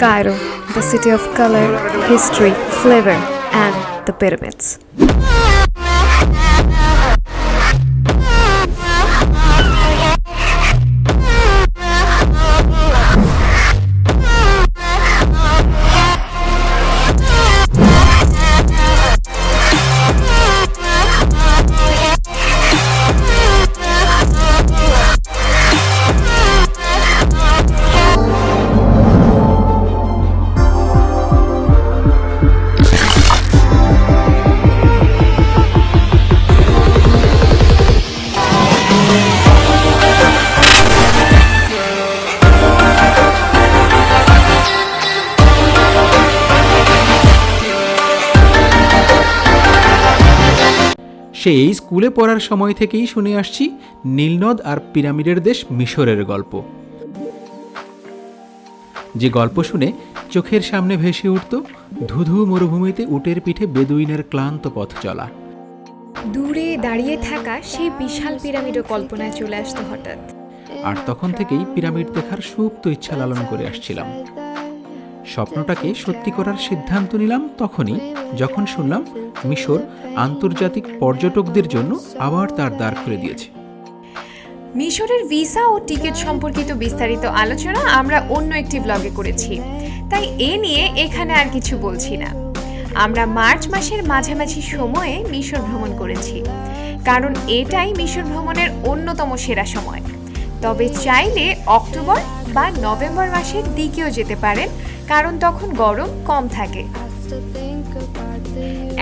Cairo, the city of color, history, flavor, and the pyramids. সেই স্কুলে পড়ার সময় থেকেই শুনে আসছি নীলনদ আর পিরামিডের দেশ মিশরের গল্প, যে গল্প শুনে চোখের সামনে ভেসে উঠত ধুধু মরুভূমিতে উটের পিঠে বেদুইনের ক্লান্ত পথ চলা। দূরে দাঁড়িয়ে থাকা সেই বিশাল পিরামিডও কল্পনায় চলে আসতো হঠাৎ। আর তখন থেকেই পিরামিড দেখার সুপ্ত ইচ্ছা লালন করে আসছিলাম। স্বপ্নটাকে সত্যি করার সিদ্ধান্ত নিলাম তখনই যখন শুনলাম মিশর আন্তর্জাতিক পর্যটকদের জন্য আবার তার দ্বার খুলে দিয়েছে। মিশরের ভিসা ও টিকিট সম্পর্কিত বিস্তারিত আলোচনা আমরা অন্য একটি ব্লগে করেছি, তাই এ নিয়ে এখানে আর কিছু বলছি না। আমরা মার্চ মাসের মাঝামাঝি সময়ে মিশর ভ্রমণ করেছি, কারণ এটাই মিশর ভ্রমণের অন্যতম সেরা সময়। তবে চাইলে অক্টোবর বা নভেম্বর মাসের দিকেও যেতে পারেন, কারণ তখন গরম কম থাকে।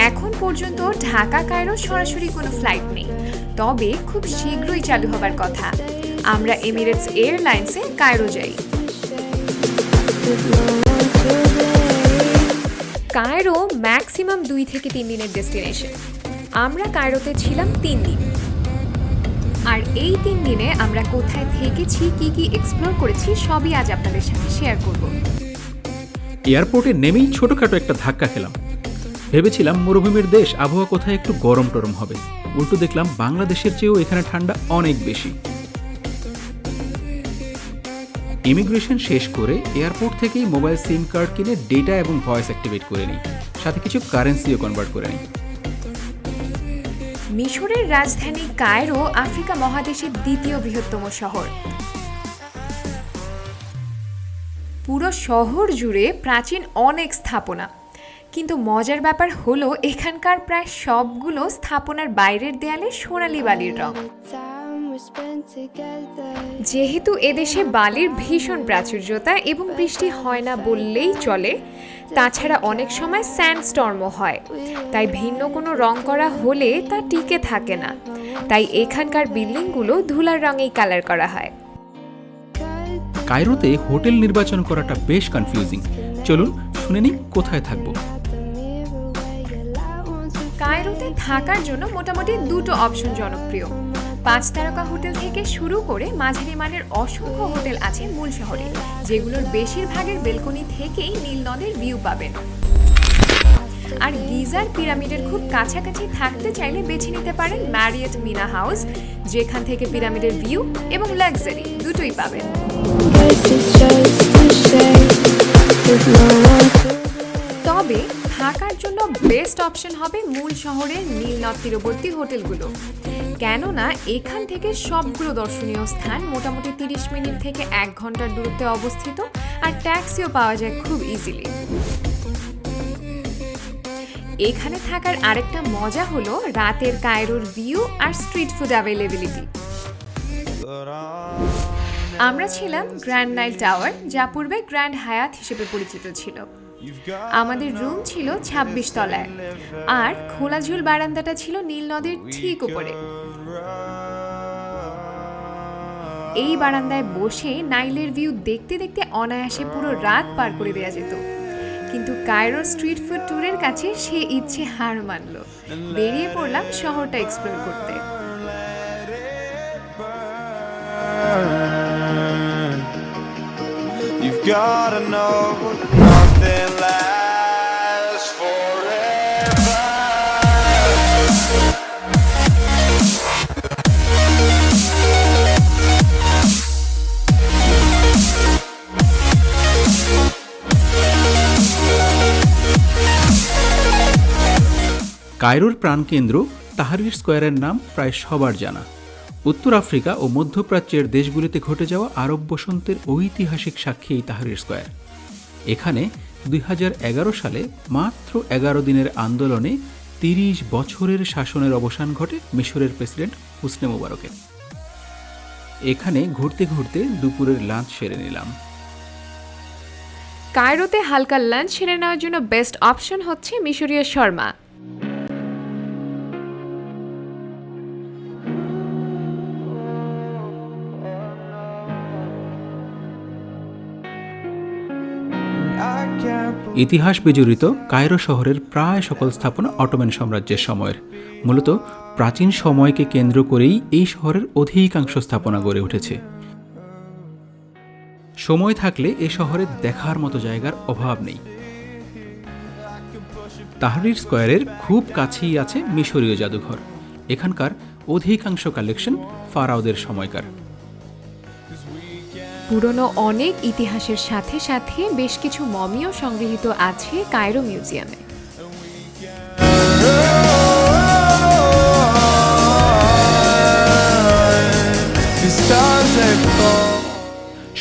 এখন পর্যন্ত ঢাকা কায়রো সরাসরি কোনো ফ্লাইট নেই, তবে খুব শীঘ্রই চালু হবার কথা। আমরা এমিরেটস এয়ারলাইন্সে কায়রো যাই। কায়রো ম্যাক্সিমাম 2 থেকে 3 দিনের ডেস্টিনেশন। আমরা কায়রোতে ছিলাম 3 দিন। আর এই 3 দিনে আমরা কোথায় থেকেছি, কি কি এক্সপ্লোর করেছি সবই আজ আপনাদের সাথে শেয়ার করব। এয়ারপোর্টে নেমেই ছোটখাটো একটা ধাক্কা খেলাম। ভেবেছিলাম মরুভূমির দেশ, আবহাওয়া কোথায় একটু গরম টরম হবে, উল্টো দেখলাম বাংলাদেশের চেয়েও এখানে ঠান্ডা অনেক বেশি। ইমিগ্রেশন শেষ করে এয়ারপোর্ট থেকেই মোবাইল সিম কার্ড কিনে ডেটা এবং ভয়েস অ্যাক্টিভেট করে নিই, সাথে কিছু কারেন্সিও কনভার্ট করে নিই। মিশরের রাজধানী কায়রো আফ্রিকা মহাদেশের দ্বিতীয় বৃহত্তম শহর। পুরো শহর জুড়ে প্রাচীন অনেক স্থাপনা, কিন্তু মজার ব্যাপার হলো এখানকার প্রায় সবগুলো স্থাপনার বাইরের দেয়ালে সোনালী বালির রং। যেহেতু এদেশে বালির ভীষণ প্রাচুর্যতা এবং বৃষ্টি হয় না বললেই চলে, তাছাড়া অনেক সময় স্যান্ডস্টর্মও হয়, তাই ভিন্ন কোনো রং করা হলে তা টিকে থাকে না। তাই এখানকার বিল্ডিংগুলো ধুলার রঙেই কালার করা হয়। কায়রোতে হোটেল নির্বাচন করাটা বেশ কনফিউজিং। চলুন শুনে নিই কোথায় থাকবো। কায়রোতে থাকার জন্য মোটামুটি 2টো অপশন জনপ্রিয়। 5 তারকা হোটেল থেকে শুরু করে মাঝারি মানের অসংখ্য হোটেল আছে মূল শহরে, যেগুলোর বেশিরভাগের বেলকনি থেকেই নীল নদের ভিউ পাবেন। আর গিজার পিরামিডের খুব কাছাকাছি থাকতে চাইলে বেছে নিতে পারেন ম্যারিয়ট মিনা হাউস, যেখান থেকে পিরামিডের ভিউ এবং লাক্সারি দুটোই পাবেন। তবে থাকার জন্য বেস্ট অপশন হবে মূল শহরের নীলনদ তীরবর্তী হোটেলগুলো, কেননা এখান থেকে সবগুলো দর্শনীয় স্থান মোটামুটি 30 মিনিট থেকে 1 ঘন্টার দূরত্বে অবস্থিত, আর ট্যাক্সিও পাওয়া যায় খুব ইজিলি। এখানে থাকার আরেকটা মজা হলো রাতের কায়রোর ভিউ আর স্ট্রিট ফুড অ্যাভেলেবিলিটি। আমরা ছিলাম গ্র্যান্ড নাইল টাওয়ার, যা পূর্বে গ্র্যান্ড হায়াত হিসেবে পরিচিত ছিল। আমাদের রুম ছিল 26 তলায়, আর খোলাঝুল বারান্দাটা ছিল নীল নদের ঠিক উপরে। এই বারান্দায় বসে নাইলের ভিউ দেখতে দেখতে অনায়াসে পুরো রাত পার করে দেওয়া যেত। কিন্তু কায়রো স্ট্রিট ফুড ট্যুরের কাছে সে ইচ্ছে হার মানল। বেরিয়ে পড়লাম শহরটা এক্সপ্লোর করতে। You've gotta know that nothing lasts forever. কায়রোর প্রাণকেন্দ্র তাহরির স্কোয়ারের নাম প্রায় সবার জানা। উত্তর আফ্রিকা ও মধ্যপ্রাচ্যের দেশগুলিতে ঘটে যাওয়া আরব বসন্তের ঐতিহাসিক সাক্ষী এই তাহরির স্কোয়ার। এখানে 2011 সালে মাত্র 11 দিনের আন্দোলনে 30 বছরের শাসনের অবসান ঘটে মিশরের প্রেসিডেন্ট হোসনি মোবারকের। এখানে ঘুরতে ঘুরতে দুপুরের লাঞ্চ সেরে নিলাম। কায়রোতে হালকা লাঞ্চ সেরে নেওয়ার জন্য বেস্ট অপশন হচ্ছে মিশরীয় শর্মা। ইতিহাস বিজড়িত কায়রো শহরের প্রায় সকল স্থাপনা অটোমান সাম্রাজ্যের সময়ের। মূলত প্রাচীন সময়কে কেন্দ্র করেই এই শহরের অধিকাংশ স্থাপনা গড়ে উঠেছে। সময় থাকলে এ শহরে দেখার মতো জায়গার অভাব নেই। তাহরির স্কোয়ারের খুব কাছেই আছে মিশরীয় জাদুঘর। এখানকার অধিকাংশ কালেকশন ফারাওদের সময়কার। পুরনো অনেক ইতিহাসের সাথে সাথে বেশ কিছু মমিও সংগৃহীত আছে কায়রো মিউজিয়ামে।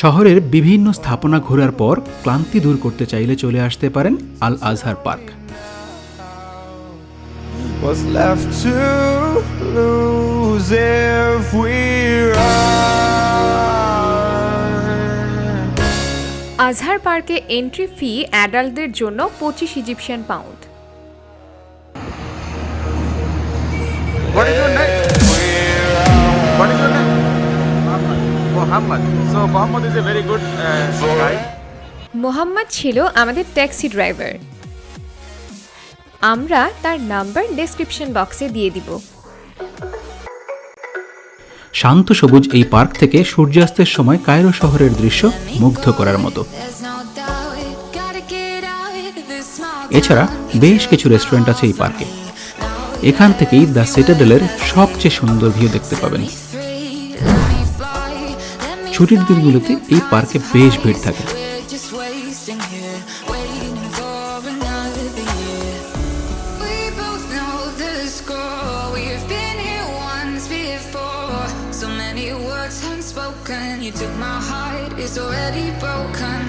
শহরের বিভিন্ন স্থাপনা ঘোরার পর ক্লান্তি দূর করতে চাইলে চলে আসতে পারেন Al Azhar park. What's left to lose if we run? Azhar পার্কে এন্ট্রি ফি অ্যাডাল্টদের জন্য 25 Egyptian pound. What is your name? What is your name? Muhammad. So Muhammad is a very good guy. Mohammad ছিল আমাদের taxi driver. আমরা তার number description বক্সে দিয়ে দিব। শান্ত সবুজ এই পার্ক থেকে সূর্যাস্তের সময় কায়রো শহরের দৃশ্য মুগ্ধ করার মতো। এছাড়া বেশ কিছু রেস্টুরেন্ট আছে এই পার্কে। এখান থেকেই দ্য সিটাডেলের সবচেয়ে সুন্দর ভিউ দেখতে পাবেন। ছুটির দিনগুলোতে এই পার্কে বেশ ভিড় থাকে। You took my heart, it's already broken.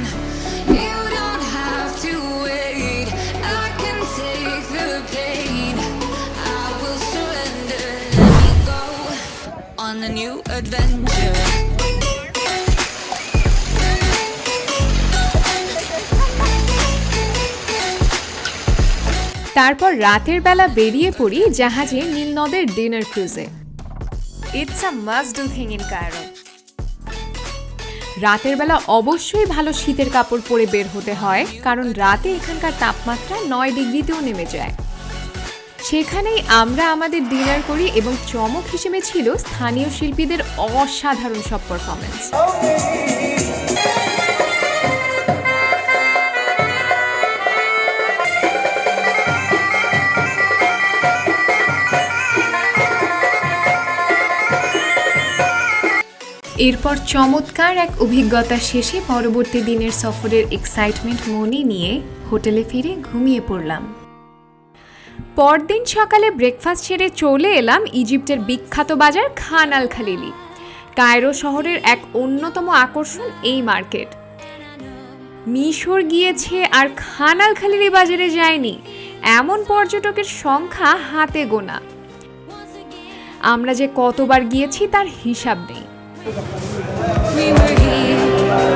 You don't have to wait, I can take the pain. I will surrender, let me go on a new adventure. তারপর রাতের বেলা বেরিয়ে পড়ি জাহাজে নীল নদের ডিনার ক্রুজে। It's a must do thing in Cairo. রাতের বেলা অবশ্যই ভালো শীতের কাপড় পরে বের হতে হয়, কারণ রাতে এখানকার তাপমাত্রা 9 ডিগ্রিতেও নেমে যায়। সেখানেই আমরা আমাদের ডিনার করি এবং চমক হিসেবে ছিল স্থানীয় শিল্পীদের অসাধারণ সব পারফরমেন্স। এরপর চমৎকার এক অভিজ্ঞতা শেষে পরবর্তী দিনের সফরের এক্সাইটমেন্ট মনে নিয়ে হোটেলে ফিরে ঘুমিয়ে পড়লাম। পরদিন সকালে ব্রেকফাস্ট সেরে চলে এলাম ইজিপ্টের বিখ্যাত বাজার খান আল খালিলি। কায়রো শহরের এক অন্যতম আকর্ষণ এই মার্কেট। মিশর গিয়েছে আর খান আল খালিলি বাজারে যায়নি এমন পর্যটকের সংখ্যা হাতে গোনা। আমরা যে কতবার গিয়েছি তার হিসাব নেই। We were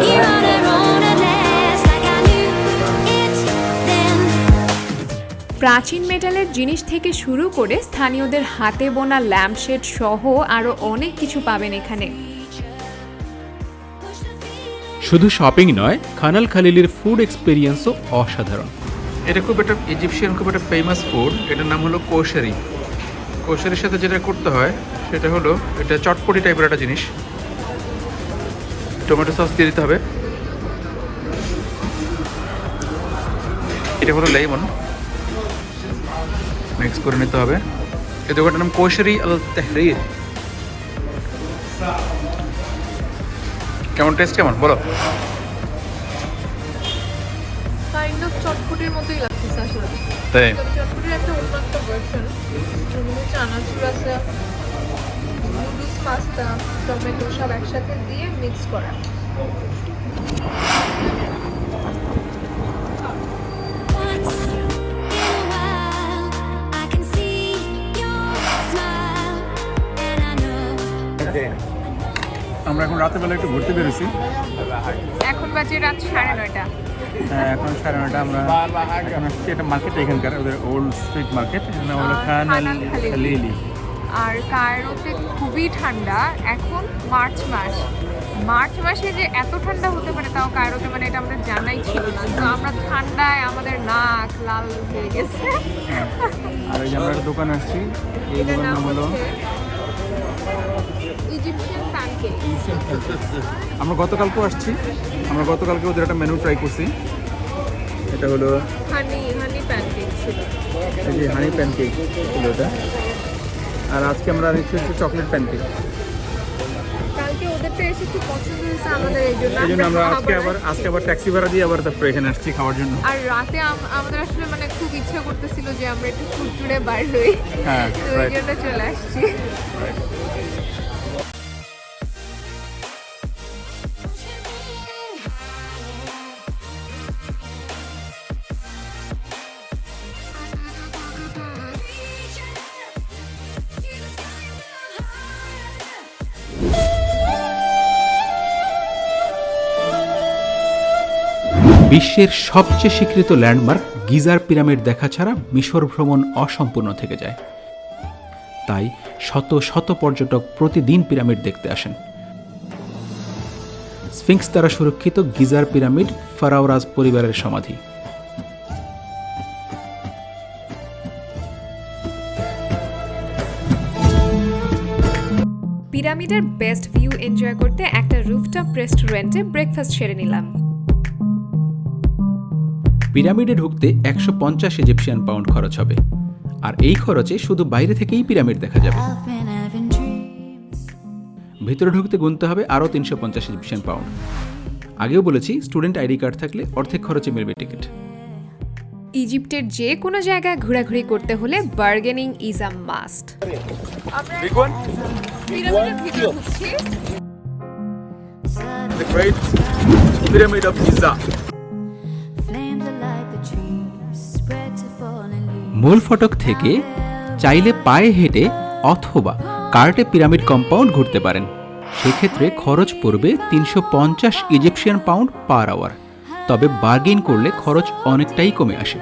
here on our own at last, like I knew it then. প্রাচীন মেটালের জিনিস থেকে শুরু করে স্থানীয়দের হাতে বোনা ল্যাম্পশেড সহ আরও অনেক কিছু পাবেন এখানে। শুধু শপিং নয়, খান আল খালিলির ফুড এক্সপিরিয়েন্সও অসাধারণ। এটা খুব একটা ইজিপশিয়ান খুব একটা ফেমাস ফুড। এটার নাম হলো কোশারি। কোশারির সাথে যেটা করতে হয় সেটা হলো এটা চটপটি টাইপের একটা জিনিস। টমেটো সস দিয়ে দিতে হবে। এটা হলো লেমন, মিক্স করে নিতে হবে। এই দোকানটার নাম কোশারি আল তাহরির। কেমন টেস্ট, কেমন বলো? কাইন্ড অফ চটপটির মতোই লাগতেছে আসলে। তাই তবে চটপটির একটা উন্নত ভার্সন, যেমন চানাচুর আছে, নুডলস, পাস্তা, টমেটো সব একসাথে দিয়ে মিক্স করা। Once in a while, I can see your smile, and I know. আমরা এখন রাতের বেলা একটু ঘুরতে বেরোছি। এখন বাজে রাত 9:30। এখন 9:30 আমরা এখন আসছি একটা মার্কেট, এখানকার ওদের ওল্ড স্ট্রিট মার্কেট, এখানে হলো খান খান আল খালিলি। আর কায়রোতে খুবই ঠান্ডা এখন, মার্চ মাসে যে এত ঠান্ডা হতে পারে তাও কায়রোতে, মানে এটা আমরা জানাই ছিল না। তো আমরা ঠান্ডায় আমাদের নাক লাল হয়ে গেছে। আর এই যে আমরা একটা দোকান আসছি, এই এটার দোকানের নাম নাম হলো হচ্ছে ইজিপশিয়ান প্যানকেক। আমরা গতকালকেও আসছি, আমরা গতকালকে ওদের একটা মেনু ট্রাই করছি, এটা হলো হানি প্যানকেক ছিল। এই যে হানি প্যানকেক ছিল এটা, আর আজকে আমরা নিচ্ছি হচ্ছে চকলেট প্যানকেক। কালকে ওদেরটা এসে খুব পছন্দ হয়েছে আমাদের, এই জন্য এই জন্য আমরা আবার আজকে আবার ট্যাক্সি ভাড়া দিয়ে আবার তারপরে এখানে আসছি খাওয়ার জন্য। আর রাতে আমাদের আসলে মানে খুব ইচ্ছা করতেছিল যে আমরা একটু ফুটটুরে বাইর হই, হ্যাঁ, তো ওই জন্য চলে আসছি। বিশ্বের সবচেয়ে স্বীকৃত ল্যান্ডমার্ক গিজার পিরামিড দেখা ছাড়া মিশর ভ্রমণ অসম্পূর্ণ থেকে যায়। তাই শত শত পর্যটক প্রতিদিন পিরামিড দেখতে আসেন। স্ফিংক্স দ্বারা সুরক্ষিত গিজার পিরামিড ফারাও রাজ পরিবারের সমাধি। পিরামিডের বেস্ট ভিউ এনজয় করতে একটা রুফটপ রেস্টুরেন্টে ব্রেকফাস্ট সেরে নিলাম। পিরামিডে ঢুকতে 150 ইজিপশিয়ান পাউন্ড খরচ হবে, আর এই খরচে শুধু বাইরে থেকেই পিরামিড দেখা যাবে। I've been having dreams. ভিতরে ঢুকতে গুনতে হবে আরও 350 ইজিপশিয়ান পাউন্ড। আগেও বলেছি, স্টুডেন্ট আইডি কার্ড থাকলে অর্ধেক খরচে মিলবে টিকিট। ইজিপ্টের যে কোনো জায়গায় ঘোরাঘুরি করতে হলে বার্গেনিং ইজ আ মাস্ট। পিরামিডের ভিতরে ঢুকছি। The Great Pyramid of Giza. Flames are like the trees spread to fallen leaves. মূল ফটক থেকে চাইলে পায়ে হেঁটে অথবা কার্টে পিরামিড কম্পাউন্ড ঘুরতে পারেন। সেক্ষেত্রে খরচ পড়বে 350 ইজিপশিয়ান পাউন্ড পার আওয়ার, তবে বার্গেন করলে খরচ অনেকটাই কমে আসে।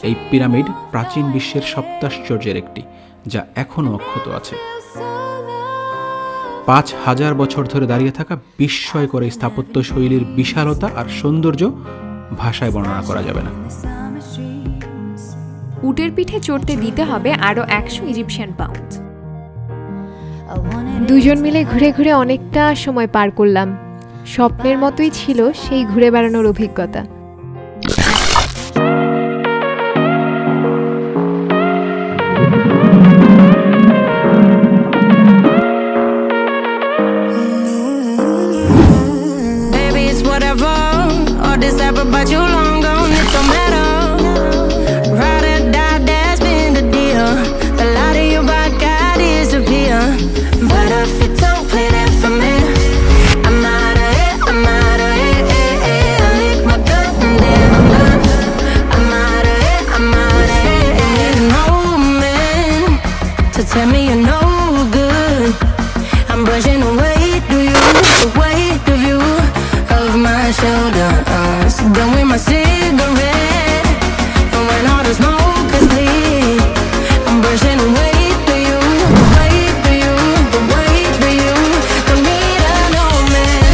এই পিরামিড প্রাচীন বিশ্বের সপ্তাশ্চর্যের একটি, যা এখনও অক্ষত আছে। 5000 বছর ধরে দাঁড়িয়ে থাকা বিস্ময়কর এই স্থাপত্য শৈলীর বিশালতা আর সৌন্দর্য ভাষায় বর্ণনা করা যাবে না। উটের পিঠে চড়তে দিতে হবে আরও 100 ইজিপশিয়ান পাউন্ড। দুজন মিলে ঘুরে ঘুরে অনেকটা সময় পার করলাম। স্বপ্নের মতোই ছিল সেই ঘুরে বেড়ানোর অভিজ্ঞতা। Baby, it's whatever. All this rap about you long gone, it don't matter. Ride or die, that's been the deal. The light of your body got disappear. But if you don't play that for me, I'm out of it, I'm out of it. I lick my gun and then I'm done. I'm out of it, I'm out of it. No man to tell me you're no good. I'm brushing away, do you? The weight of you of my shoulders. Done with my cigarette, and when all the smoke is clear, I'm brushing away, do you? The weight of you, the weight of you. Don't need a no man.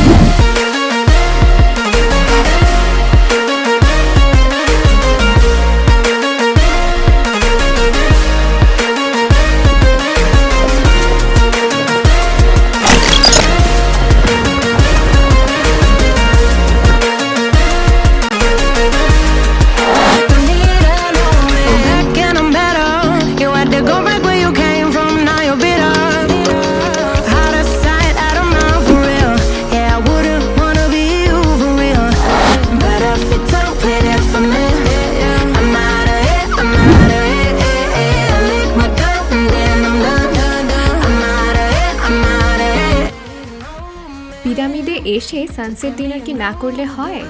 এসে sunset dinner কি না করলে হয়?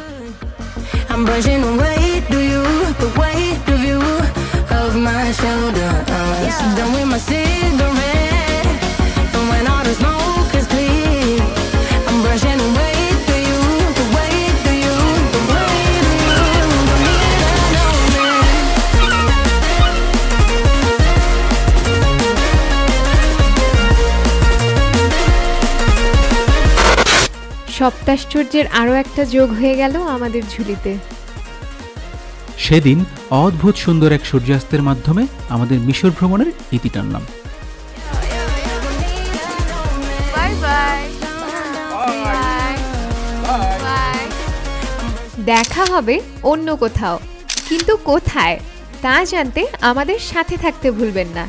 I'm brushing the weight of you, the weight of you, of my shoulders. Done with my cigarette, and when all the smoke is clear, I'm brushing the weight of you, the weight of you, the weight of you. The minute I know me. সপ্তাশ্চর্যের আরও একটা যোগ হয়ে গেল আমাদের ঝুলিতে। সেদিন অদ্ভুত সুন্দর এক সূর্যাস্তের মাধ্যমে আমাদের মিশর ভ্রমণের ইতি টানলাম। দেখা হবে অন্য কোথাও, কিন্তু কোথায় তা জানতে আমাদের সাথে থাকতে ভুলবেন না।